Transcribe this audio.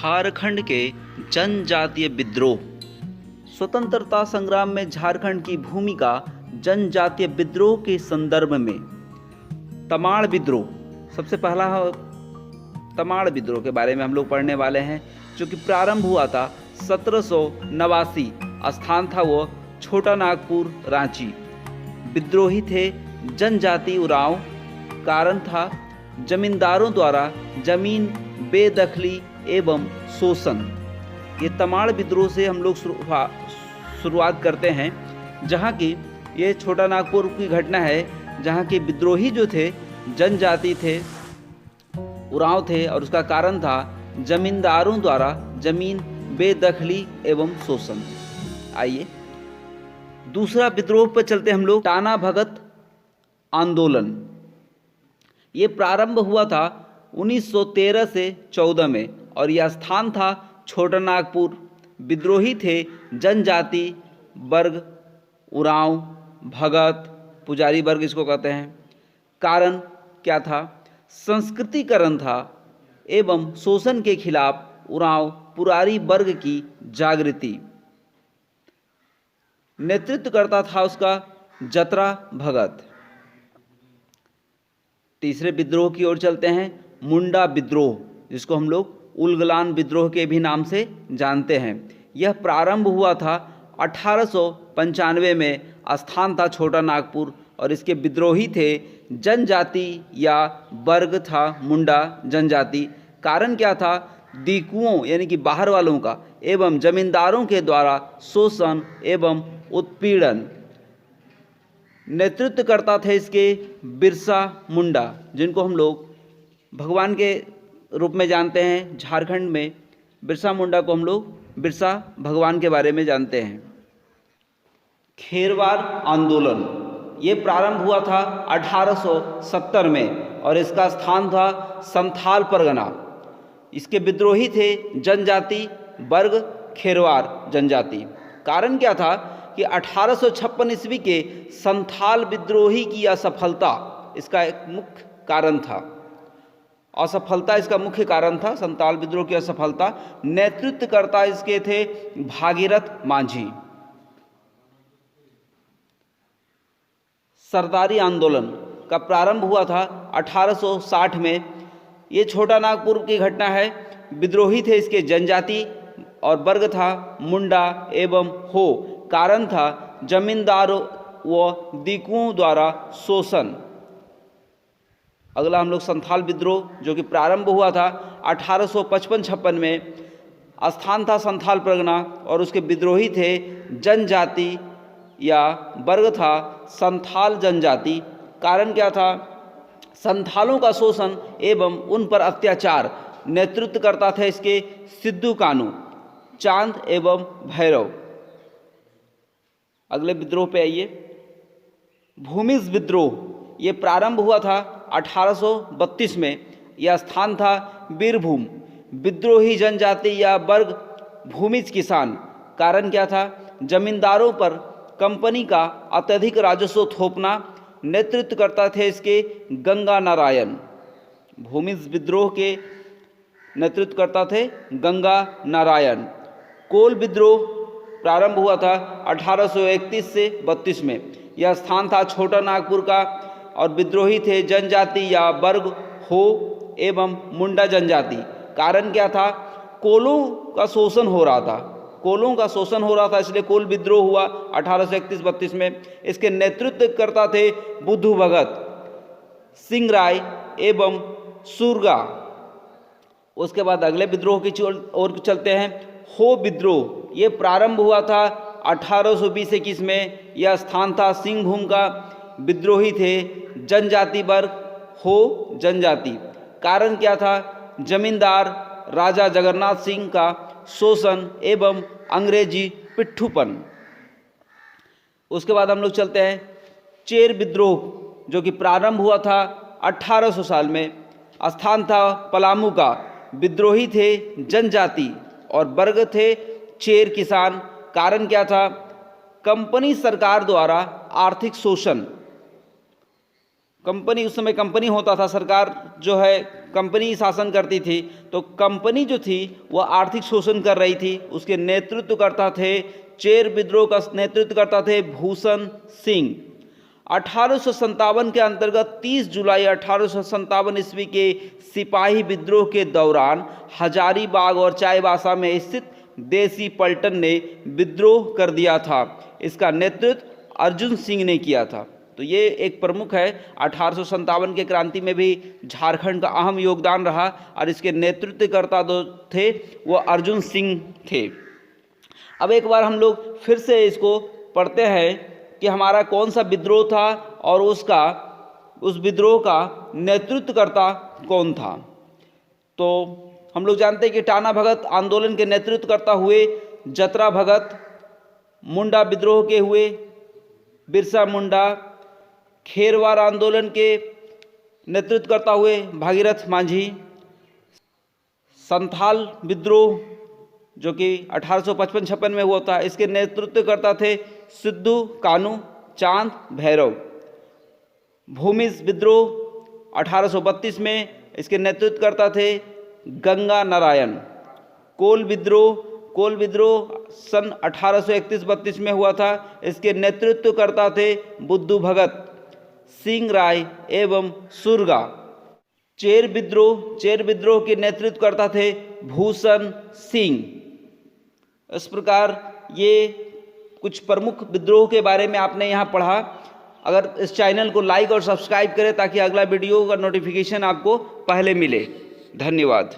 झारखंड के जनजातीय विद्रोह। स्वतंत्रता संग्राम में झारखंड की भूमिका जनजातीय विद्रोह के संदर्भ में तमाड़ विद्रोह, सबसे पहला तमाड़ विद्रोह के बारे में हम लोग पढ़ने वाले हैं, जो कि प्रारंभ हुआ था 1789। स्थान था वो छोटा नागपुर, रांची। विद्रोही थे जनजाति उरांव। कारण था जमींदारों द्वारा जमीन बेदखली एवं शोषण। ये तमाड़ विद्रोह से हम लोग शुरुआत करते हैं, जहाँ की ये छोटा नागपुर की घटना है, जहाँ के विद्रोही जो थे जनजाति थे, उरांव थे, और उसका कारण था जमींदारों द्वारा जमीन बेदखली एवं शोषण। आइए दूसरा विद्रोह पर चलते हम लोग। टाना भगत आंदोलन। ये प्रारंभ हुआ था 1913 से 14 में और यह स्थान था छोटा नागपुर। विद्रोही थे जनजाति वर्ग, उरांव, भगत, पुजारी वर्ग इसको कहते हैं। कारण क्या था? संस्कृतिकरण था एवं शोषण के खिलाफ उरांव पुरारी वर्ग की जागृति। नेतृत्व करता था उसका जतरा भगत। तीसरे विद्रोह की ओर चलते हैं, मुंडा विद्रोह, जिसको हम लोग उलगलान विद्रोह के भी नाम से जानते हैं। यह प्रारंभ हुआ था 1895 में। स्थान था छोटा नागपुर और इसके विद्रोही थे जनजाति या वर्ग था मुंडा जनजाति। कारण क्या था? दीकुओं यानी कि बाहर वालों का एवं जमींदारों के द्वारा शोषण एवं उत्पीड़न। नेतृत्व करता थे इसके बिरसा मुंडा, जिनको हम लोग भगवान के रूप में जानते हैं। झारखंड में बिरसा मुंडा को हम लोग बिरसा भगवान के बारे में जानते हैं। खेरवार आंदोलन। ये प्रारंभ हुआ था 1870 में और इसका स्थान था संथाल परगना। इसके विद्रोही थे जनजाति वर्ग खेरवार जनजाति। कारण क्या था कि 1856 ईस्वी के संथाल विद्रोही की असफलता इसका एक मुख्य कारण था। असफलता इसका मुख्य कारण था, संथाल विद्रोह की असफलता। नेतृत्वकर्ता इसके थे भागीरथ मांझी। सरदारी आंदोलन का प्रारंभ हुआ था 1860 में। ये छोटा नागपुर की घटना है। विद्रोही थे इसके जनजाति और वर्ग था मुंडा एवं हो। कारण था जमींदारों व दीकुओं द्वारा शोषण। अगला हम लोग संथाल विद्रोह, जो कि प्रारंभ हुआ था 1855-56 में। स्थान था संथाल परगना और उसके विद्रोही थे जनजाति या वर्ग था संथाल जनजाति। कारण क्या था? संथालों का शोषण एवं उन पर अत्याचार। नेतृत्व करता था इसके सिद्धू कानू, चांद एवं भैरव। अगले विद्रोह पे आइए। भूमिज विद्रोह। ये प्रारंभ हुआ था 1832 में। यह स्थान था बीरभूम। विद्रोही जनजाति या वर्ग भूमिज किसान। कारण क्या था? जमींदारों पर कंपनी का अत्यधिक राजस्व थोपना। नेतृत्व करता थे इसके गंगा नारायण। भूमिज विद्रोह के नेतृत्व करता थे गंगा नारायण। कोल विद्रोह प्रारंभ हुआ था 1831 से 32 में। यह स्थान था छोटा नागपुर का और विद्रोही थे जनजाति या वर्ग हो एवं मुंडा जनजाति। कारण क्या था? कोलों का शोषण हो रहा था। कोलों का शोषण हो रहा था, इसलिए कोल विद्रोह हुआ 1831-32 में। इसके नेतृत्व करता थे बुद्धू भगत, सिंह राय एवं सुरगा। उसके बाद अगले विद्रोह की ओर चलते हैं। हो विद्रोह। ये प्रारंभ हुआ था 1820-21 में। यह स्थान था सिंहभूम का। विद्रोही थे जनजाति वर्ग हो जनजाति। कारण क्या था? जमींदार राजा जगन्नाथ सिंह का शोषण एवं अंग्रेजी पिट्ठूपन। उसके बाद हम लोग चलते हैं चेर विद्रोह, जो कि प्रारंभ हुआ था 1800 साल में। स्थान था पलामू का। विद्रोही थे जनजाति और वर्ग थे चेर किसान। कारण क्या था? कंपनी सरकार द्वारा आर्थिक शोषण। कंपनी, उस समय कंपनी होता था, सरकार जो है कंपनी शासन करती थी, तो कंपनी जो थी वह आर्थिक शोषण कर रही थी। उसके नेतृत्व करता थे, चेर विद्रोह का नेतृत्व करता थे भूषण सिंह। 1857 के अंतर्गत 30 जुलाई 1857 ईस्वी के सिपाही विद्रोह के दौरान हजारीबाग और चाईबासा में स्थित देसी पलटन ने विद्रोह कर दिया था। इसका नेतृत्व अर्जुन सिंह ने किया था। तो ये एक प्रमुख है। 1857 के क्रांति में भी झारखंड का अहम योगदान रहा और इसके नेतृत्वकर्ता जो थे वो अर्जुन सिंह थे। अब एक बार हम लोग फिर से इसको पढ़ते हैं कि हमारा कौन सा विद्रोह था और उस विद्रोह का नेतृत्वकर्ता कौन था। तो हम लोग जानते हैं कि टाना भगत आंदोलन के नेतृत्वकर्ता हुए जतरा भगत, मुंडा विद्रोह के हुए बिरसा मुंडा, खेरवार आंदोलन के नेतृत्वकर्ता हुए भागीरथ मांझी, संथाल विद्रोह जो कि 1855-56 में हुआ था, इसके नेतृत्वकर्ता थे सिद्धू कानू चांद भैरव। भूमिज विद्रोह 1832 में, इसके नेतृत्वकर्ता थे गंगा नारायण। कोल विद्रोह सन 1831-32 में हुआ था, इसके नेतृत्वकर्ता थे बुद्धू भगत, सिंह राय एवं सुरगा। चेर विद्रोह के नेतृत्वकर्ता थे भूषण सिंह। इस प्रकार ये कुछ प्रमुख विद्रोह के बारे में आपने यहाँ पढ़ा। अगर इस चैनल को लाइक और सब्सक्राइब करें ताकि अगला वीडियो का नोटिफिकेशन आपको पहले मिले। धन्यवाद।